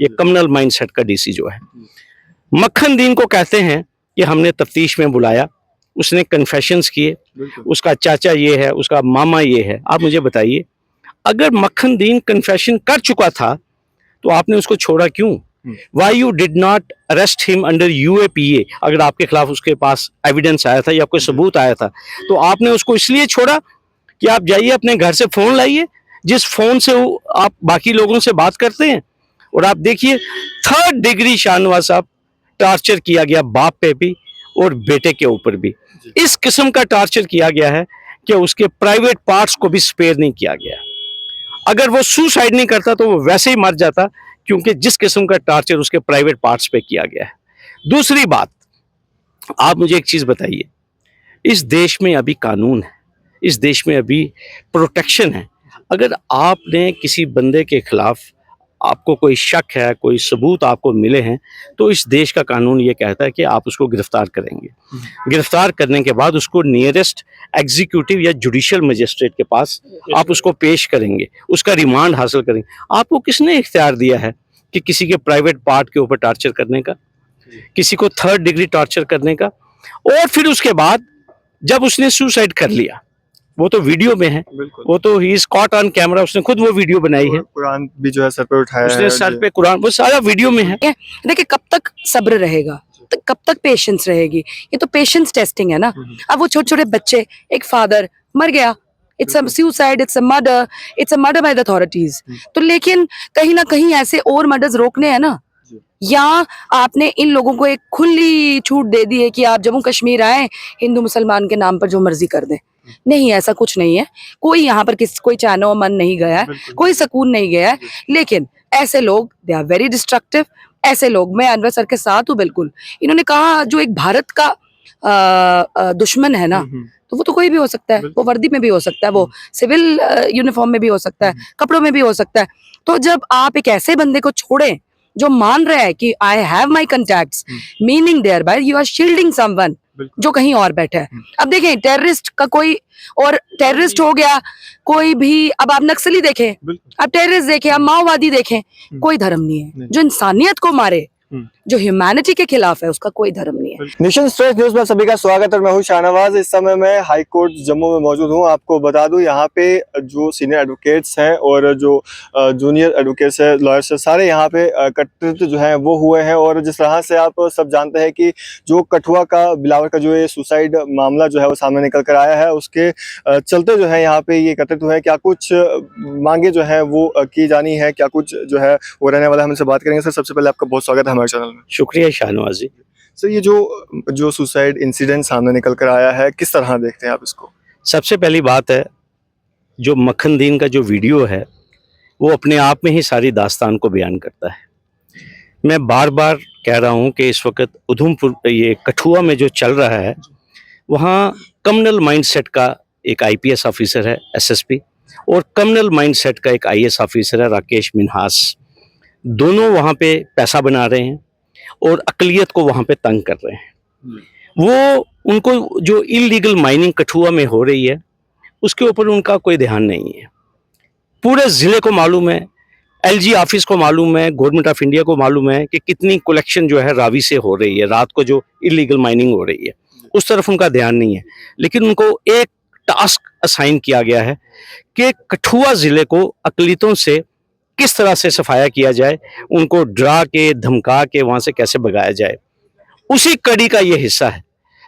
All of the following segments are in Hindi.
ये कम्युनल माइंडसेट का डीसी जो है, मक्खन दीन को कहते हैं कि हमने तफ्तीश में बुलाया, उसने कन्फेशंस किए, उसका चाचा ये है, उसका मामा ये है। आप मुझे बताइए, अगर मक्खन दीन कन्फेशन कर चुका था तो आपने उसको छोड़ा क्यों? Why you did not arrest him under UAPA? अगर आपके खिलाफ उसके पास एविडेंस आया था या कोई सबूत आया था तो आपने उसको इसलिए छोड़ा कि आप जाइए अपने घर से फोन लाइए, जिस फोन से आप बाकी लोगों से बात करते हैं। और आप देखिए 3rd डिग्री शाहनवाज साहब टॉर्चर किया गया, बाप पे भी और बेटे के ऊपर भी। इस किस्म का टॉर्चर किया गया है कि उसके प्राइवेट पार्ट्स को भी स्पेयर नहीं किया गया। अगर वो सुसाइड नहीं करता तो वो वैसे ही मर जाता, क्योंकि जिस किस्म का टॉर्चर उसके प्राइवेट पार्ट्स पे किया गया है। दूसरी बात, आप मुझे एक चीज बताइए, इस देश में अभी कानून है, इस देश में अभी प्रोटेक्शन है। अगर आपने किसी बंदे के खिलाफ, आपको कोई शक है, कोई सबूत आपको मिले हैं, तो इस देश का कानून ये कहता है कि आप उसको गिरफ्तार करेंगे। गिरफ्तार करने के बाद उसको नियरेस्ट एग्जीक्यूटिव या जुडिशियल मजिस्ट्रेट के पास आप उसको पेश करेंगे, उसका रिमांड हासिल करेंगे। आपको किसने इख्तियार दिया है कि किसी के प्राइवेट पार्ट के ऊपर टॉर्चर करने का, किसी को 3rd डिग्री टॉर्चर करने का? और फिर उसके बाद जब उसने सुसाइड कर लिया, वो तो वीडियो में है, वो तो he is caught on camera, उसने खुद वो वीडियो बनाई है, कुरान भी जो है सर पे उठाया उसने है, सर पे कुरान, वो सारा वीडियो में है। देखिए, कब तक सब्र रहेगा, तो कब तक पेशेंस रहेगी? ये तो पेशेंस टेस्टिंग है ना। अब वो छोटे छोटे बच्चे, एक फादर मर गया, it's a suicide, it's a murder by the authorities. तो लेकिन कहीं ना कहीं ऐसे और मर्डर्स रोकने हैं ना, या आपने इन लोगों को एक खुली छूट दे दी है कि आप जम्मू कश्मीर आए, हिंदू मुसलमान के नाम पर जो मर्जी कर दें? नहीं, ऐसा कुछ नहीं है। कोई यहाँ पर कोई चैनो मन नहीं गया है, कोई सुकून नहीं गया है। लेकिन ऐसे लोग, दे आर वेरी डिस्ट्रक्टिव। ऐसे लोग, मैं अनवर सर के साथ हूँ बिल्कुल। इन्होंने कहा जो एक भारत का दुश्मन है ना, तो वो तो कोई भी हो सकता है, वो वर्दी में भी हो सकता है, वो सिविल यूनिफॉर्म में भी हो सकता है, कपड़ों में भी हो सकता है। तो जब आप एक ऐसे बंदे को छोड़ें जो मान रहा है कि I have my contacts, meaning thereby you are shielding someone जो कहीं और बैठा है। अब देखें, टेररिस्ट का कोई और टेररिस्ट हो गया, कोई भी, अब आप नक्सली देखें, अब टेररिस्ट देखें, अब माओवादी देखें, कोई धर्म नहीं है। जो इंसानियत को मारे, जो ह्यूमैनिटी के खिलाफ है, उसका कोई धर्म नहीं है। नेशन स्ट्रेस न्यूज में सभी का स्वागत है। मैं हूं शाहनवाज। इस समय मैं हाई कोर्ट जम्मू में मौजूद हूं। आपको बता दूं, यहाँ पे जो सीनियर एडवोकेट्स हैं और जो जूनियर एडवोकेट्स हैं, लॉयर्स हैं, सारे यहाँ पे एकत्रित जो हैं वो हुए हैं। और जिस तरह से आप सब जानते हैं कि जो कठुआ का, बिलावर का जो ये सुसाइड मामला जो है वो सामने निकल कर आया है, उसके चलते जो है यहाँ पे ये एकत्रित हुए हैं। क्या कुछ मांगे जो है वो की जानी है, क्या कुछ जो है वो रहने वाला है, हम इनसे बात करेंगे। सर, सबसे पहले आपका बहुत स्वागत है हमारे चैनल में। शुक्रिया शाहनवाज जी। सर, ये जो सुसाइड इंसिडेंट सामने निकल कर आया है, किस तरह देखते हैं आप इसको? सबसे पहली बात है, जो मक्खन दीन का जो वीडियो है वो अपने आप में ही सारी दास्तान को बयान करता है। मैं बार बार कह रहा हूँ कि इस वक्त उधमपुर, ये कठुआ में जो चल रहा है, वहाँ कम्युनल माइंडसेट का एक IPS ऑफिसर है SSP, और कम्युनल माइंडसेट का एक IAS ऑफिसर है राकेश मिन्हास। दोनों वहाँ पे पैसा बना रहे हैं और अकलियत को वहाँ पे तंग कर रहे हैं। वो, उनको जो इलीगल माइनिंग कठुआ में हो रही है उसके ऊपर उनका कोई ध्यान नहीं है। पूरे ज़िले को मालूम है, LG ऑफिस को मालूम है, गवर्नमेंट ऑफ इंडिया को मालूम है कि कितनी कलेक्शन जो है रावी से हो रही है, रात को जो इलीगल माइनिंग हो रही है, उस तरफ उनका ध्यान नहीं है। लेकिन उनको एक टास्क असाइन किया गया है कि कठुआ ज़िले को अकलियतों से किस तरह से सफाया किया जाए, उनको डरा के, धमका के वहाँ से कैसे भगाया जाए। उसी कड़ी का ये हिस्सा है।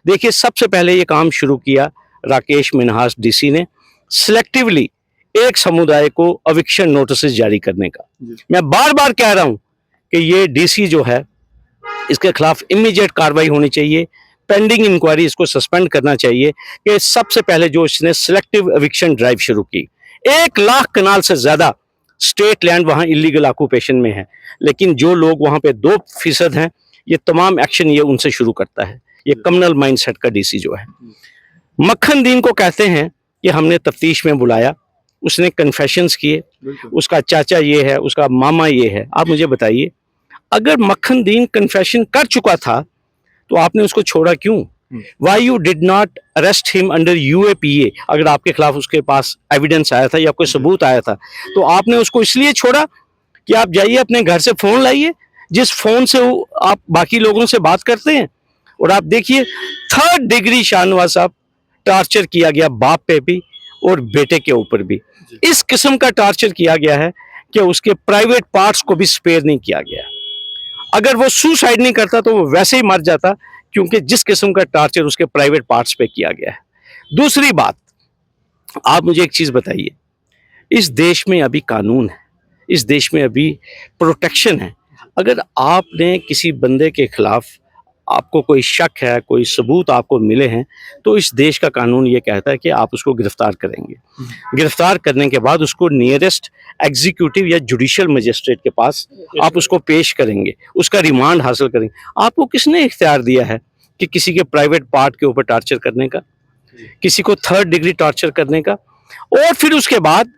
देखिए, सबसे पहले ये काम शुरू किया राकेश मिन्हास DC ने, सिलेक्टिवली एक समुदाय को एविक्शन नोटिस जारी करने का। मैं बार बार कह रहा हूँ कि ये DC जो है, इसके खिलाफ इमीडिएट कार्रवाई होनी चाहिए, पेंडिंग इंक्वायरी इसको सस्पेंड करना चाहिए। कि सबसे पहले जो इसने सिलेक्टिव एविक्शन ड्राइव शुरू की, 1 लाख कनाल से ज्यादा स्टेट लैंड वहाँ इलीगल ऑक्यूपेशन में है, लेकिन जो लोग वहाँ पे 2% हैं, ये तमाम एक्शन ये उनसे शुरू करता है। ये कम्युनल माइंडसेट का DC जो है, मक्खन दीन को कहते हैं कि हमने तफ्तीश में बुलाया, उसने कन्फेशंस किए, उसका चाचा ये है, उसका मामा ये है। आप मुझे बताइए, अगर मक्खन दीन कन्फेशन कर चुका था तो आपने उसको छोड़ा क्यों? Why you did not arrest him under UAPA? अगर आपके खिलाफ उसके पास एविडेंस आया था या कोई सबूत आया था तो आपने उसको इसलिए छोड़ा कि आप जाइए अपने घर से फोन लाइए, जिस फोन से आप बाकी लोगों से बात करते हैं, और आप देखिए 3rd डिग्री शाहनवाज साहब टॉर्चर किया गया, बाप पे भी और बेटे के ऊपर भी। इस किस्म का टॉर्चर किया गया है कि उसके प्राइवेट पार्ट्स को भी स्पेयर नहीं किया गया। अगर वो सुसाइड नहीं करता तो वो वैसे ही मर जाता, क्योंकि जिस किस्म का टॉर्चर उसके प्राइवेट पार्ट्स पे किया गया है। दूसरी बात, आप मुझे एक चीज बताइए, इस देश में अभी कानून है, इस देश में अभी प्रोटेक्शन है। अगर आपने किसी बंदे के खिलाफ, आपको कोई शक है, कोई सबूत आपको मिले हैं, तो इस देश का कानून ये कहता है कि आप उसको गिरफ्तार करेंगे। गिरफ्तार करने के बाद उसको नियरेस्ट एग्जीक्यूटिव या जुडिशियल मजिस्ट्रेट के पास आप उसको पेश करेंगे, उसका रिमांड हासिल करेंगे। आपको किसने इख्तियार दिया है कि किसी के प्राइवेट पार्ट के ऊपर टॉर्चर करने का, किसी को 3rd डिग्री टॉर्चर करने का? और फिर उसके बाद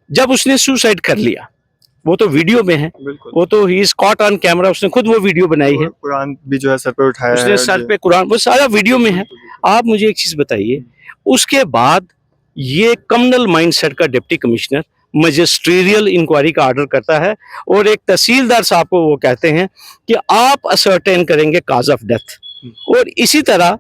जब उसने सुसाइड कर लिया, वो तो वीडियो में है, वो तो he is caught on camera, उसने खुद वो वीडियो बनाई है, कुरान भी जो है सर पे उठाया उसने है, सर पे कुरान, वो सारा वीडियो में है। आप मुझे एक चीज बताइए, उसके बाद ये कम्युनल माइंडसेट का डिप्टी कमिश्नर मजिस्ट्रियल इंक्वायरी का ऑर्डर करता है, और एक तहसीलदार साहब को वो कहते हैं कि आप असर्टेन करेंगे काज ऑफ डेथ। और इसी तरह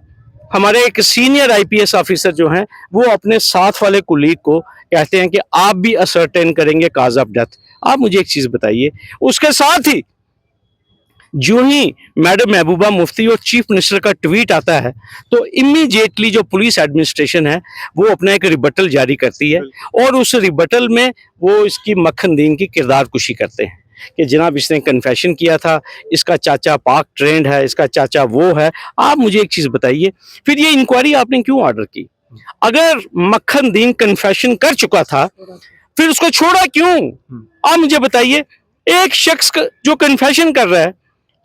हमारे एक सीनियर आईपीएस ऑफिसर जो हैं, वो अपने साथ वाले कुलीग को कहते हैं कि आप भी असर्टेन करेंगे काज ऑफ डेथ। आप मुझे एक चीज बताइए, उसके साथ ही जो ही मैडम महबूबा मुफ्ती और चीफ मिनिस्टर का ट्वीट आता है, तो इमीडिएटली जो पुलिस एडमिनिस्ट्रेशन है वो अपना एक रिबटल जारी करती है, और उस रिबटल में वो इसकी मक्खनदीन की किरदार कुशी करते हैं कि जनाब इसने कन्फेशन किया था, इसका चाचा पाक ट्रेंड है, इसका चाचा वो है। आप मुझे एक चीज बताइए, फिर ये इंक्वायरी आपने क्यों ऑर्डर की? अगर मक्खनदीन कन्फेशन कर चुका था, फिर उसको छोड़ा क्यों? आप मुझे बताइए, एक शख्स जो कन्फेशन कर रहा है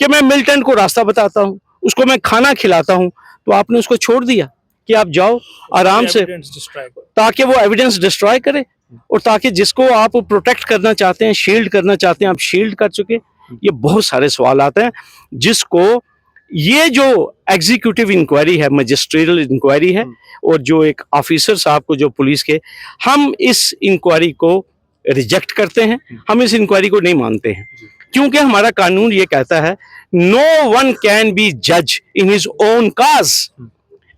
कि मैं मिलिटेंट को रास्ता बताता हूं, उसको मैं खाना खिलाता हूं, तो आपने उसको छोड़ दिया कि आप जाओ आराम से, ताकि वो एविडेंस डिस्ट्रॉय करे, और ताकि जिसको आप प्रोटेक्ट करना चाहते हैं, शील्ड करना चाहते हैं, आप शील्ड कर चुके। ये बहुत सारे सवाल आते हैं, जिसको ये जो एग्जीक्यूटिव इंक्वायरी है, मजिस्ट्रियल इंक्वायरी है, और जो एक ऑफिसर साहब को जो पुलिस के, हम इस इंक्वायरी को रिजेक्ट करते हैं, हम इस इंक्वायरी को नहीं मानते हैं, क्योंकि हमारा कानून ये कहता है नो वन कैन बी जज in his own cause.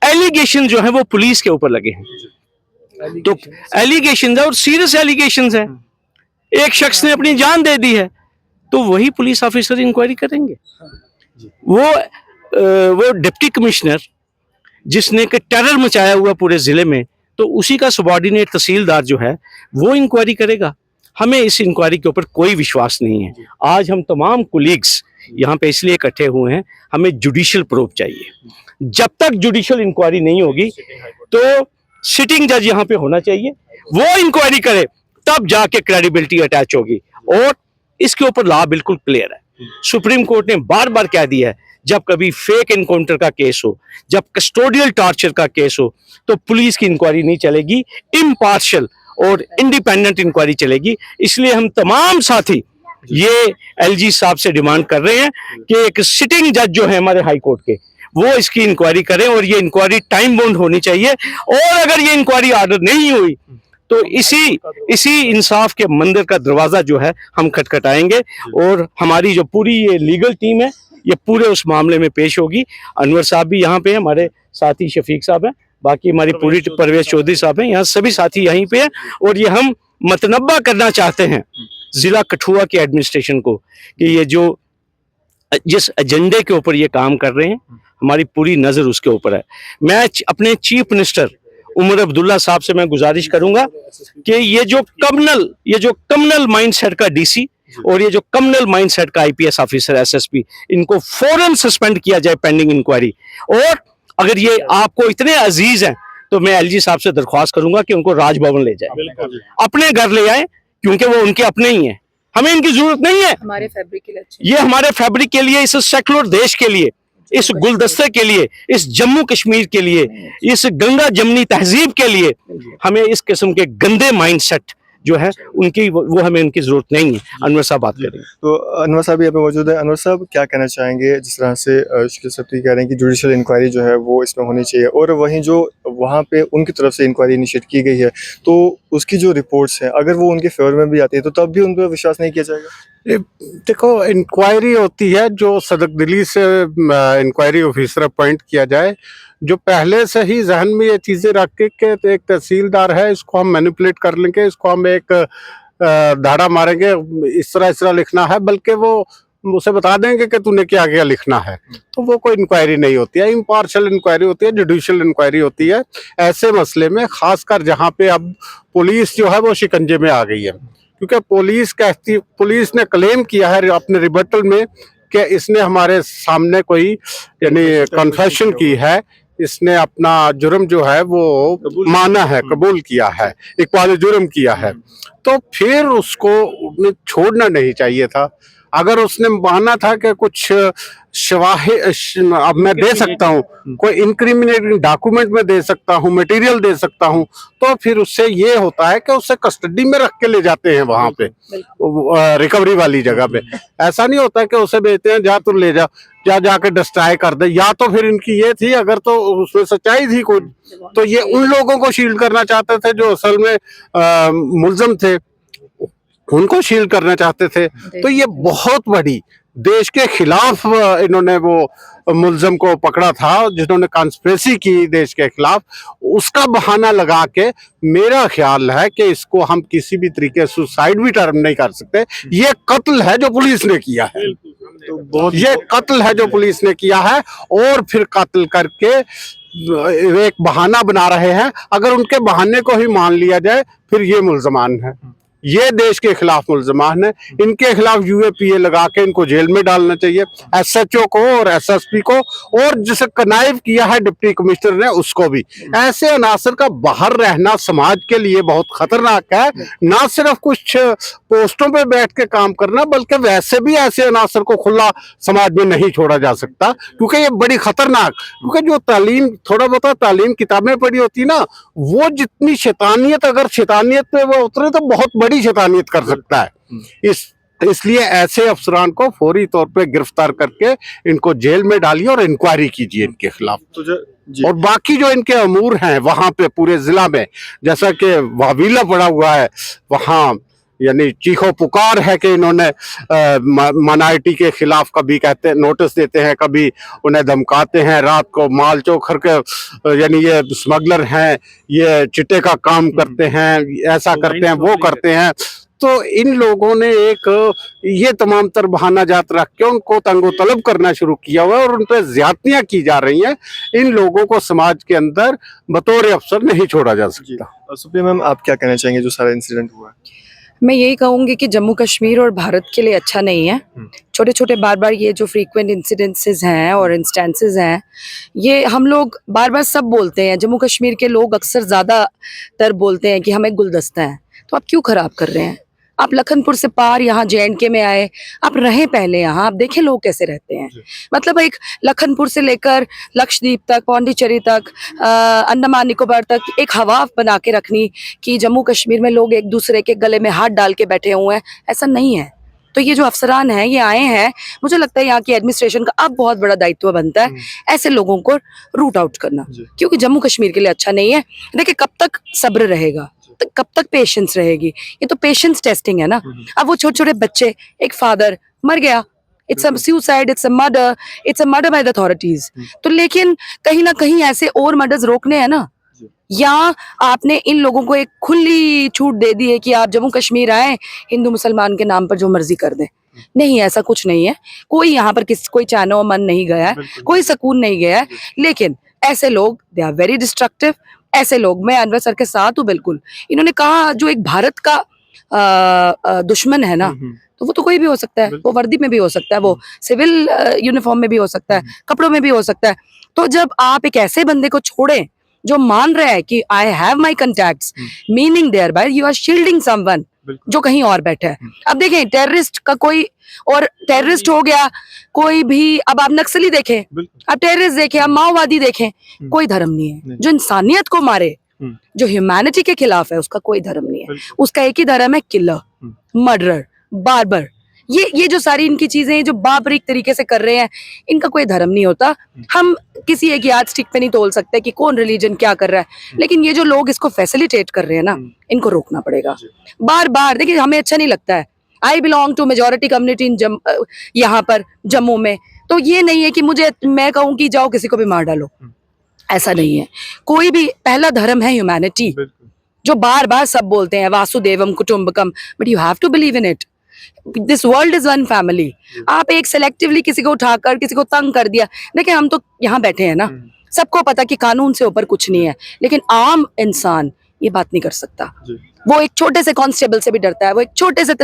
Allegation जो है वो पुलिस के ऊपर लगे हैं, तो एलिगेशन है और सीरियस एलिगेशन है, एक शख्स ने अपनी जान दे दी है, तो वही पुलिस ऑफिसर इंक्वायरी करेंगे। वो डिप्टी कमिश्नर जिसने कि टेरर मचाया हुआ पूरे जिले में, तो उसी का सबॉर्डिनेट तहसीलदार जो है वो इंक्वायरी करेगा। हमें इस इंक्वायरी के ऊपर कोई विश्वास नहीं है। आज हम तमाम कुलीग्स यहाँ पे इसलिए इकट्ठे हुए हैं, हमें जुडिशियल प्रूफ चाहिए। जब तक जुडिशियल इंक्वायरी नहीं होगी, तो सिटिंग जज यहाँ पे होना चाहिए, वो इंक्वायरी करे, तब जाके क्रेडिबिलिटी अटैच होगी। और इसके ऊपर लॉ बिल्कुल क्लियर है, सुप्रीम कोर्ट ने बार बार कह दिया है, जब कभी फेक एनकाउंटर का केस हो, जब कस्टोडियल टॉर्चर का केस हो, तो पुलिस की इंक्वायरी नहीं चलेगी, इम्पार्शियल और इंडिपेंडेंट इंक्वायरी चलेगी। इसलिए हम तमाम साथी ये एलजी साहब से डिमांड कर रहे हैं कि एक सिटिंग जज जो है हमारे हाई कोर्ट के, वो इसकी इंक्वायरी करें, और ये इंक्वायरी टाइम बाउंड होनी चाहिए। और अगर ये इंक्वायरी ऑर्डर नहीं हुई, तो इसी इंसाफ के मंदिर का दरवाजा जो है हम खटखटाएंगे, और हमारी जो पूरी ये लीगल टीम है, ये पूरे उस मामले में पेश होगी। अनवर साहब भी यहाँ पे हैं, हमारे साथी शफीक साहब हैं, बाकी हमारी पूरी परवेज चौधरी साहब हैं, यहाँ सभी साथी यहीं पे हैं। और ये हम मतनब्बा करना चाहते हैं जिला कठुआ के एडमिनिस्ट्रेशन को कि ये जो जिस एजेंडे के ऊपर ये काम कर रहे हैं, हमारी पूरी नजर उसके ऊपर है। मैं अपने चीफ मिनिस्टर उमर अब्दुल्ला साहब से मैं गुजारिश करूंगा कि ये जो कम्युनल माइंडसेट का डीसी और ये जो कम्युनल माइंडसेट का आईपीएस ऑफिसर एसएसपी, इनको फौरन सस्पेंड किया जाए पेंडिंग इंक्वायरी। और अगर ये आपको इतने अजीज हैं, तो मैं एलजी साहब से दरख्वास्त करूंगा कि उनको राजभवन ले जाए, अपने घर ले आए, क्योंकि वो उनके अपने ही हैं, हमें इनकी जरूरत नहीं है। हमारे फैब्रिक के लिए, ये हमारे फैब्रिक के लिए, इस सेकुलर देश के लिए, इस गुलदस्ते के लिए, इस जम्मू कश्मीर के लिए, इस गंगा जमनी तहजीब के लिए हमें इस किस्म के गंदे माइंडसेट जो है उनकी, वो हमें उनकी जरूरत नहीं है। अनवर साहब बात करेंगे। तो अनवर साहब यहाँ पे मौजूद है। अनवर साहब, क्या कहना चाहेंगे जिस तरह से शकील साहब कह रहे हैं कि जुडिशियल इंक्वायरी जो है वो इसमें होनी चाहिए, और वहीं जो वहाँ पे उनकी तरफ से इंक्वायरी इनिशिएट की गई है, तो उसकी जो रिपोर्ट्स हैं अगर वो उनके फेवर में भी आती है तो तब भी उन पर विश्वास नहीं किया जाएगा? ये देखो, इंक्वायरी होती है जो सदकदिली से इंक्वायरी ऑफिसर अपॉइंट किया जाए, जो पहले से ही जहन में ये चीज़ें रख के कि एक तहसीलदार है, इसको हम मैनिपुलेट कर लेंगे, इसको हम एक धाड़ा मारेंगे, इस तरह लिखना है, बल्कि वो उसे बता देंगे कि तूने क्या क्या लिखना है, तो वो कोई इंक्वायरी नहीं होती है। इम्पार्शियल इंक्वायरी होती है, जुडिशियल इंक्वायरी होती है ऐसे मसले में, खासकर जहाँ पे अब पुलिस जो है वो शिकंजे में आ गई है, क्योंकि पुलिस ने क्लेम किया है अपने रिबटल में कि इसने हमारे सामने कोई यानी कन्फेशन की है, इसने अपना जुर्म जो है वो माना है, कबूल किया है, इकबाल जुर्म किया है, तो फिर उसको छोड़ना नहीं चाहिए था। अगर उसने माना था कि कुछ अब मैं दे सकता हूँ, कोई इंक्रिमिनेटिंग डॉक्यूमेंट में दे सकता हूँ, मटेरियल दे सकता हूँ, तो फिर उससे ये होता है कि उसे कस्टडी में रख के ले जाते हैं वहां पे रिकवरी वाली जगह पे। ऐसा नहीं होता कि उसे भेजते हैं जा तू ले जा, जाके डिस्ट्रॉय कर दे। या तो फिर इनकी ये थी, अगर तो उसमें सच्चाई थी कुछ, तो ये उन लोगों को शील्ड करना चाहते थे जो असल में मुल्जम थे, उनको शील्ड करना चाहते थे। तो ये बहुत बड़ी देश के खिलाफ इन्होंने वो मुल्जम को पकड़ा था जिन्होंने कॉन्स्पिरेसी की देश के खिलाफ, उसका बहाना लगा के मेरा ख्याल है कि इसको हम किसी भी तरीके सुसाइड भी टर्म नहीं कर सकते। ये कत्ल है जो पुलिस ने किया है, तो ये कत्ल है जो पुलिस ने किया है, और फिर कत्ल करके एक बहाना बना रहे हैं। अगर उनके बहाने को ही मान लिया जाए फिर ये मुल्जमान है, ये देश के खिलाफ मुल्जमान है, इनके खिलाफ यूएपीए लगा के इनको जेल में डालना चाहिए, एसएचओ को और एसएसपी को, और जिसे कनाइव किया है डिप्टी कमिश्नर ने उसको भी। ऐसे अनासर का बाहर रहना समाज के लिए बहुत खतरनाक है। ना सिर्फ कुछ पोस्टों पे बैठ के काम करना, बल्कि वैसे भी ऐसे अनासर को खुला समाज में नहीं छोड़ा जा सकता, क्योंकि ये बड़ी खतरनाक, क्योंकि जो तालीम थोड़ा बहुत तालीम किताबें पढ़ी होती ना, वो जितनी शैतानियत, अगर शैतानियत पे वो उतरे तो बहुत बड़ी शैतानियत कर सकता है। इसलिए ऐसे अफसरान को फौरी तौर पे गिरफ्तार करके इनको जेल में डालिए और इंक्वायरी कीजिए इनके खिलाफ। और बाकी जो इनके अमूर हैं वहां पे पूरे जिला में, जैसा कि वावीला पड़ा हुआ है, वहां यानी चीखो पुकार है कि इन्होंने माइनॉरिटी के खिलाफ कभी कहते हैं नोटिस देते हैं, कभी उन्हें धमकाते हैं, रात को माल चोखर के यानी ये स्मगलर हैं, ये चिट्टे का काम करते हैं, ऐसा करते हैं, वो करते हैं। तो इन लोगों ने एक ये तमाम तर बहाना जात रख के उनको तंगो तलब करना शुरू किया हुआ है और उन पर ज्यादतियां की जा रही हैं। इन लोगों को समाज के अंदर बतौर अफसर नहीं छोड़ा जा सकता। सुप्रिया मैम, आप क्या कहना चाहेंगे जो सारा इंसिडेंट हुआ है? मैं यही कहूंगी कि जम्मू कश्मीर और भारत के लिए अच्छा नहीं है। छोटे छोटे बार बार ये जो फ्रीक्वेंट इंसिडेंसेस हैं और इंस्टेंसेस हैं, ये हम लोग बार बार सब बोलते हैं, जम्मू कश्मीर के लोग अक्सर ज़्यादातर बोलते हैं कि हम एक गुलदस्ता हैं। तो आप क्यों ख़राब कर रहे हैं? आप लखनपुर से पार यहाँ JNK में आए, आप रहें पहले यहाँ, आप देखें लोग कैसे रहते हैं। मतलब एक लखनपुर से लेकर लक्षद्वीप तक, पौंडीचेरी तक, अंडमान निकोबार तक एक हवा बना के रखनी कि जम्मू कश्मीर में लोग एक दूसरे के गले में हाथ डाल के बैठे हुए हैं, ऐसा नहीं है। तो ये जो अफसरान हैं ये आए हैं, मुझे लगता है यहाँ की एडमिनिस्ट्रेशन का अब बहुत बड़ा दायित्व बनता है ऐसे लोगों को रूट आउट करना, क्योंकि जम्मू कश्मीर के लिए अच्छा नहीं है। देखिए कब तक सब्र रहेगा, तो कब तक पेशेंस रहेगी? ये तो पेशेंस टेस्टिंग है ना। अब वो छोटे छोटे बच्चे, एक फादर मर गया, it's a suicide, it's a murder by the authorities. तो लेकिन कहीं ना कहीं ऐसे और मर्डर्स रोकने हैं ना, या आपने इन लोगों को एक खुली छूट दे दी है कि आप जम्मू कश्मीर आए, हिंदू मुसलमान के नाम पर जो मर्जी कर दें। नहीं, ऐसा कुछ नहीं है। कोई यहाँ पर कोई चानो मन नहीं गया है, कोई सुकून नहीं गया है। लेकिन ऐसे लोग दे आर वेरी डिस्ट्रक्टिव। ऐसे लोग, मैं अनवर सर के साथ हूँ बिल्कुल। इन्होंने कहा जो एक भारत का दुश्मन है ना, तो वो तो कोई भी हो सकता है, वो वर्दी में भी हो सकता है, वो सिविल यूनिफॉर्म में भी हो सकता है, कपड़ों में भी हो सकता है। तो जब आप एक ऐसे बंदे को छोड़ें जो मान रहा है कि I have my contacts, meaning thereby you are shielding someone जो कहीं और बैठा है। अब देखें टेररिस्ट का कोई और टेररिस्ट हो गया कोई भी, अब आप नक्सली देखें, आप टेररिस्ट देखें, आप माओवादी देखें, कोई धर्म नहीं है। जो इंसानियत को मारे, जो ह्यूमैनिटी के खिलाफ है, उसका कोई धर्म नहीं है। उसका एक ही धर्म है, किलर, मर्डरर, बार्बर। ये जो सारी इनकी चीजें जो बाबरीक तरीके से कर रहे हैं, इनका कोई धर्म नहीं होता। हम किसी एक याद स्टिक पे नहीं तोल सकते कि कौन रिलीजन क्या कर रहा है, लेकिन ये जो लोग इसको फैसिलिटेट कर रहे हैं ना, इनको रोकना पड़ेगा। बार बार देखिए, हमें अच्छा नहीं लगता है। I belong to majority community in यहाँ पर जम्मू में, तो ये नहीं है कि मैं कहूँ कि जाओ किसी को भी मार डालो, ऐसा नहीं है। कोई भी, पहला धर्म है ह्यूमैनिटी, जो बार बार सब बोलते हैं वासुदेवम कुटुंबकम, but you have to believe in it. This world is one family. आप एक सेलेक्टिवली किसी को उठाकर किसी को तंग कर दिया, देखिए हम तो यहाँ बैठे हैं ना, सबको पता कि कानून से ऊपर कुछ नहीं है, लेकिन आम इंसान ये बात नहीं कर सकता। वो एक छोटे से कांस्टेबल से भी डरता है, वो एक छोटे से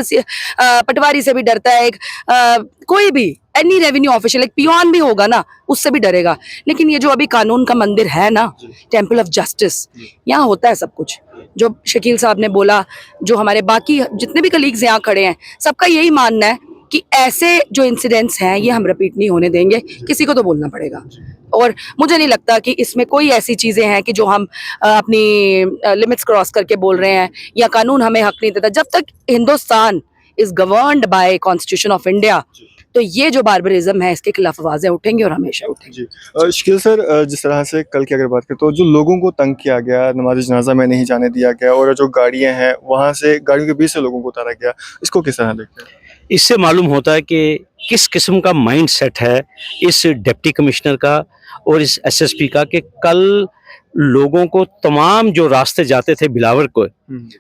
पटवारी से भी डरता है, एक कोई भी एनी रेवेन्यू ऑफिशियल, एक पियोन भी होगा ना, उससे भी डरेगा। लेकिन ये जो अभी कानून का मंदिर है ना, टेम्पल ऑफ जस्टिस, यहाँ होता है सब कुछ। जो शकील साहब ने बोला, जो हमारे बाकी जितने भी कलीग्स यहाँ खड़े हैं, सबका यही मानना है कि ऐसे जो इंसिडेंट्स हैं ये हम रिपीट नहीं होने देंगे, किसी को तो बोलना पड़ेगा। और मुझे नहीं लगता कि इसमें कोई ऐसी चीजें हैं कि जो हम अपनी लिमिट्स क्रॉस करके बोल रहे हैं या कानून हमें हक नहीं देता। जब तक Hindustan is governed bye constitution of India, तो ये जो बार्बरिज्म है इसके खिलाफ आवाजें उठेंगी और हमेशा उठेंगी। शकील सर, जिस तरह से कल की अगर बात करें तो जो लोगों को तंग किया गया, नमाज जनाजा में नहीं जाने दिया गया, और जो गाड़ियां हैं वहां से गाड़ियों के बीच से लोगों को उतारा गया, इसको किस तरह देखते हैं? इससे मालूम होता है कि किस किस्म का माइंड सेट है इस डिप्टी कमिश्नर का और इस एसएसपी का, कि कल लोगों को तमाम जो रास्ते जाते थे बिलावर को,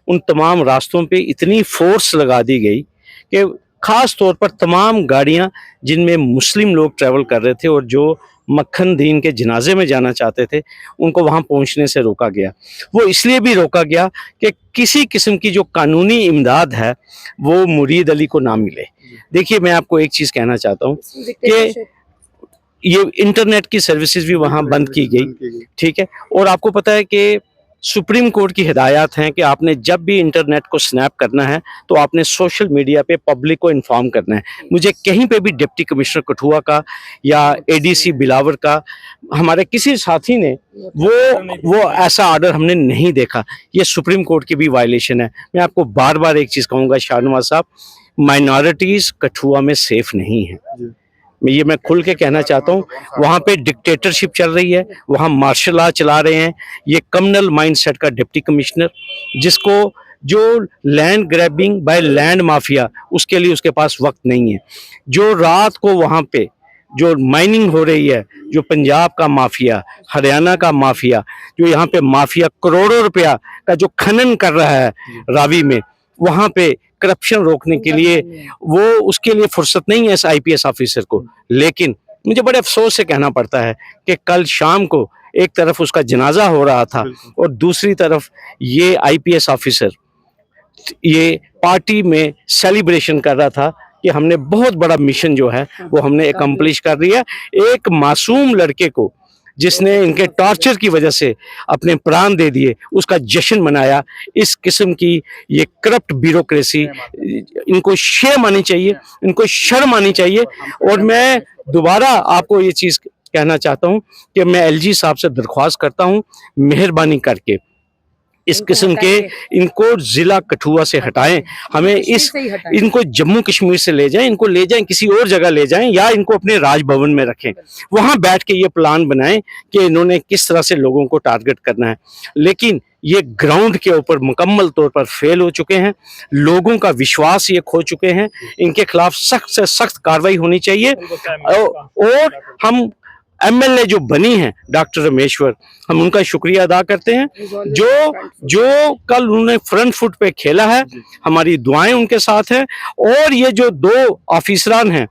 उन तमाम रास्तों पे इतनी फोर्स लगा दी गई कि खास तौर पर तमाम गाड़ियां जिनमें मुस्लिम लोग ट्रैवल कर रहे थे और जो मक्खन दीन के जनाजे में जाना चाहते थे, उनको वहां पहुंचने से रोका गया। वो इसलिए भी रोका गया कि किसी किस्म की जो कानूनी इमदाद है वो मुरीद अली को ना मिले। देखिए, मैं आपको एक चीज़ कहना चाहता हूँ कि ये इंटरनेट की सर्विसेज भी वहाँ बंद की गई, ठीक है। और आपको पता है कि सुप्रीम कोर्ट की हिदायत हैं कि आपने जब भी इंटरनेट को स्नैप करना है तो आपने सोशल मीडिया पे पब्लिक को इन्फॉर्म करना है। मुझे कहीं पे भी डिप्टी कमिश्नर कठुआ का या एडीसी बिलावर का, हमारे किसी साथी ने वो ऐसा ऑर्डर हमने नहीं देखा। ये सुप्रीम कोर्ट की भी वायलेशन है। मैं आपको बार बार एक चीज़ कहूँगा शाहनवाज साहब, माइनॉरिटीज़ कठुआ में सेफ नहीं है। मैं खुल के कहना चाहता हूँ, वहाँ पे डिक्टेटरशिप चल रही है, वहाँ मार्शल लॉ चला रहे हैं ये कम्युनल माइंडसेट का डिप्टी कमिश्नर, जिसको जो land grabbing by land mafia, उसके लिए उसके पास वक्त नहीं है। जो रात को वहाँ पे जो माइनिंग हो रही है, जो पंजाब का माफिया, हरियाणा का माफिया, जो यहाँ पे माफिया करोड़ों रुपया का जो खनन कर रहा है रावी में, वहाँ पे करप्शन रोकने के लिए वो, उसके लिए फुर्सत नहीं है इस आईपीएस ऑफिसर को। लेकिन मुझे बड़े अफसोस से कहना पड़ता है कि कल शाम को एक तरफ उसका जनाजा हो रहा था और दूसरी तरफ ये आईपीएस ऑफिसर ये पार्टी में सेलिब्रेशन कर रहा था कि हमने बहुत बड़ा मिशन जो है वो हमने एकम्प्लिश कर दिया। एक मासूम लड़के को जिसने इनके टॉर्चर की वजह से अपने प्राण दे दिए, उसका जश्न मनाया। इस किस्म की ये करप्ट ब्यूरोक्रेसी, इनको शेम आनी चाहिए, इनको शर्म आनी चाहिए। और मैं दोबारा आपको ये चीज़ कहना चाहता हूँ कि मैं एलजी साहब से दरख्वास्त करता हूँ, मेहरबानी करके इस किस्म के इनको जिला कठुआ से हटाएं। हमें इनको जम्मू कश्मीर से ले जाएं, इनको ले जाएं किसी और जगह ले जाएं, या इनको अपने राजभवन में रखें, वहां बैठ के ये प्लान बनाएं कि इन्होंने किस तरह से लोगों को टारगेट करना है। लेकिन ये ग्राउंड के ऊपर मुकम्मल तौर पर फेल हो चुके हैं, लोगों का विश्वास ये खो चुके हैं। इनके खिलाफ सख्त से सख्त कार्रवाई होनी चाहिए। और हम एमएलए जो बनी है डॉक्टर रमेश्वर, हम उनका शुक्रिया अदा करते हैं, जो कल उन्होंने फ्रंट फुट पे खेला है। हमारी दुआएं उनके साथ हैं। और ये जो दो ऑफिसरान हैं,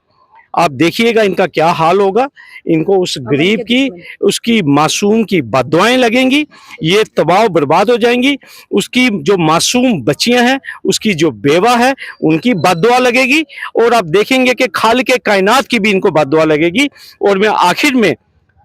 आप देखिएगा इनका क्या हाल होगा। इनको उस गरीब की, उसकी मासूम की बददुआएं लगेंगी, ये तबाह बर्बाद हो जाएंगी। उसकी जो मासूम बच्चियां हैं, उसकी जो बेवा है, उनकी बददुआ लगेगी। और आप देखेंगे कि खालिक कायनात की भी इनको बददुआ लगेगी। और मैं आखिर में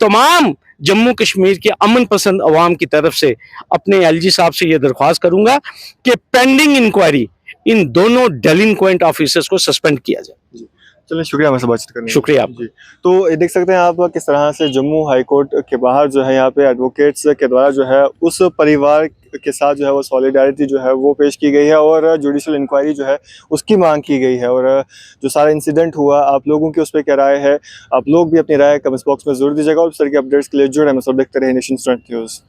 तमाम जम्मू कश्मीर के अमन पसंद अवाम की तरफ से अपने एलजी साहब से ये दरख्वास्त करूंगा कि पेंडिंग इंक्वायरी इन दोनों डेलिंक्वेंट ऑफिसर्स को सस्पेंड किया जाए। चलिए शुक्रिया हमारे से बातचीत करने के लिए। शुक्रिया आपका। जी। तो ये देख सकते हैं आप किस तरह से जम्मू हाई कोर्ट के बाहर जो है यहाँ पे एडवोकेट्स के द्वारा जो है उस परिवार के साथ जो है वो सॉलिडारिटी जो है वो पेश की गई है और जुडिशियल इंक्वायरी जो है उसकी मांग की गई है। और जो सारा इंसिडेंट हुआ आप लोगों की उस पर क्या राय है, आप लोग भी अपनी राय कमेंट्स बॉक्स में जरूर दीजिएगा और इस तरह के अपडेट्स के लिए जुड़े रहें और देखते रहे नेशन स्टूडेंट न्यूज़।